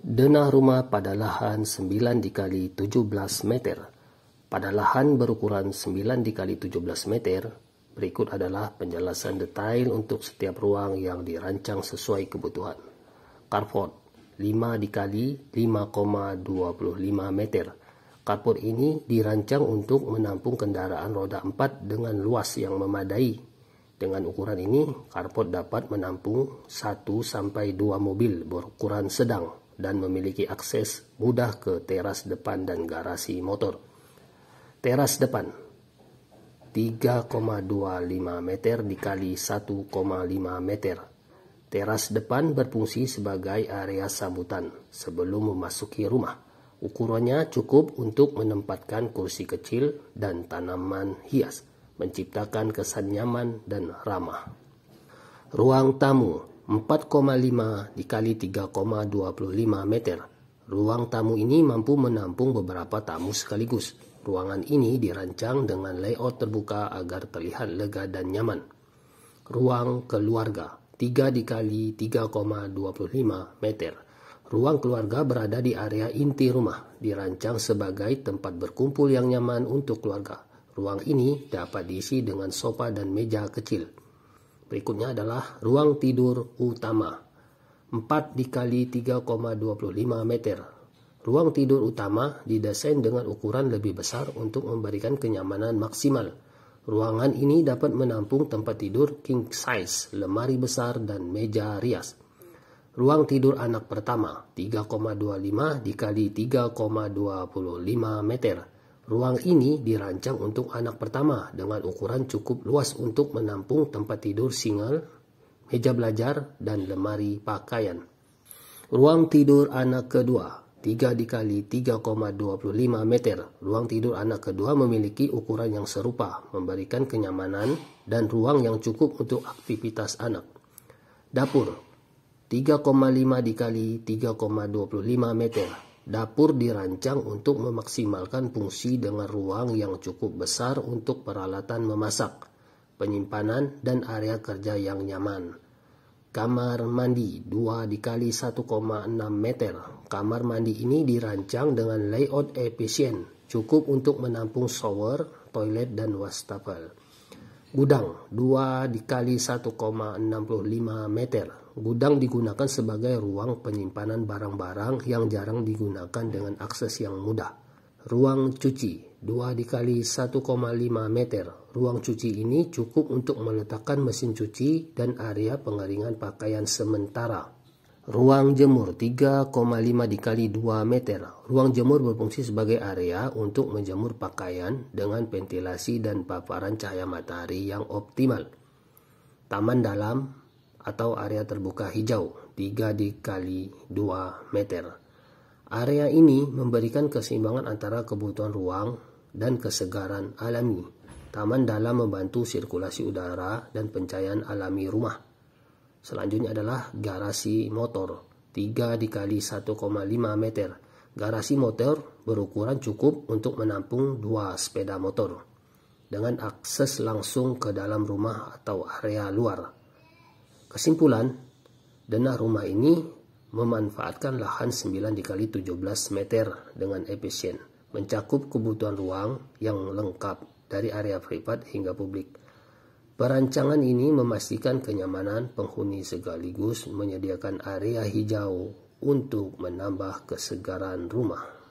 Denah rumah pada lahan 9 dikali 17 meter. Pada lahan berukuran 9 dikali 17 meter, berikut adalah penjelasan detail untuk setiap ruang yang dirancang sesuai kebutuhan. Carport 5 dikali 5,25 meter. Carport ini dirancang untuk menampung kendaraan roda 4 dengan luas yang memadai. Dengan ukuran ini, carport dapat menampung 1-2 mobil berukuran sedang dan memiliki akses mudah ke teras depan dan garasi motor. Teras depan 3,25 meter dikali 1,5 meter. Teras depan berfungsi sebagai area sambutan sebelum memasuki rumah. Ukurannya cukup untuk menempatkan kursi kecil dan tanaman hias, menciptakan kesan nyaman dan ramah. Ruang tamu 4,5 dikali 3,25 meter. Ruang tamu ini mampu menampung beberapa tamu sekaligus. Ruangan ini dirancang dengan layout terbuka agar terlihat lega dan nyaman. Ruang keluarga 3 dikali 3,25 meter. Ruang keluarga berada di area inti rumah, dirancang sebagai tempat berkumpul yang nyaman untuk keluarga. Ruang ini dapat diisi dengan sofa dan meja kecil. Berikutnya adalah ruang tidur utama 4 dikali 3,25 meter. Ruang tidur utama didesain dengan ukuran lebih besar untuk memberikan kenyamanan maksimal. Ruangan ini dapat menampung tempat tidur king size, lemari besar, dan meja rias. Ruang tidur anak pertama 3,25 dikali 3,25 meter. Ruang ini dirancang untuk anak pertama dengan ukuran cukup luas untuk menampung tempat tidur single, meja belajar, dan lemari pakaian. Ruang tidur anak kedua 3 dikali 3,25 meter. Ruang tidur anak kedua memiliki ukuran yang serupa, memberikan kenyamanan dan ruang yang cukup untuk aktivitas anak. Dapur 3,5 dikali 3,25 meter. Dapur dirancang untuk memaksimalkan fungsi dengan ruang yang cukup besar untuk peralatan memasak, penyimpanan, dan area kerja yang nyaman. Kamar mandi 2 dikali 1,6 meter. Kamar mandi ini dirancang dengan layout efisien, cukup untuk menampung shower, toilet, dan wastafel. Gudang 2 dikali 1,65 meter. Gudang digunakan sebagai ruang penyimpanan barang-barang yang jarang digunakan dengan akses yang mudah. Ruang cuci 2 dikali 1,5 meter. Ruang cuci ini cukup untuk meletakkan mesin cuci dan area pengeringan pakaian sementara. Ruang jemur 3,5 dikali 2 meter. Ruang jemur berfungsi sebagai area untuk menjemur pakaian dengan ventilasi dan paparan cahaya matahari yang optimal. Taman dalam atau area terbuka hijau 3 dikali 2 meter. Area ini memberikan keseimbangan antara kebutuhan ruang dan kesegaran alami. Taman dalam membantu sirkulasi udara dan pencahayaan alami rumah. Selanjutnya adalah garasi motor 3 dikali 1,5 meter. Garasi motor berukuran cukup untuk menampung 2 sepeda motor dengan akses langsung ke dalam rumah atau area luar. Kesimpulan, denah rumah ini memanfaatkan lahan 9 dikali 17 meter dengan efisien, mencakup kebutuhan ruang yang lengkap dari area privat hingga publik. Perancangan ini memastikan kenyamanan penghuni sekaligus menyediakan area hijau untuk menambah kesegaran rumah.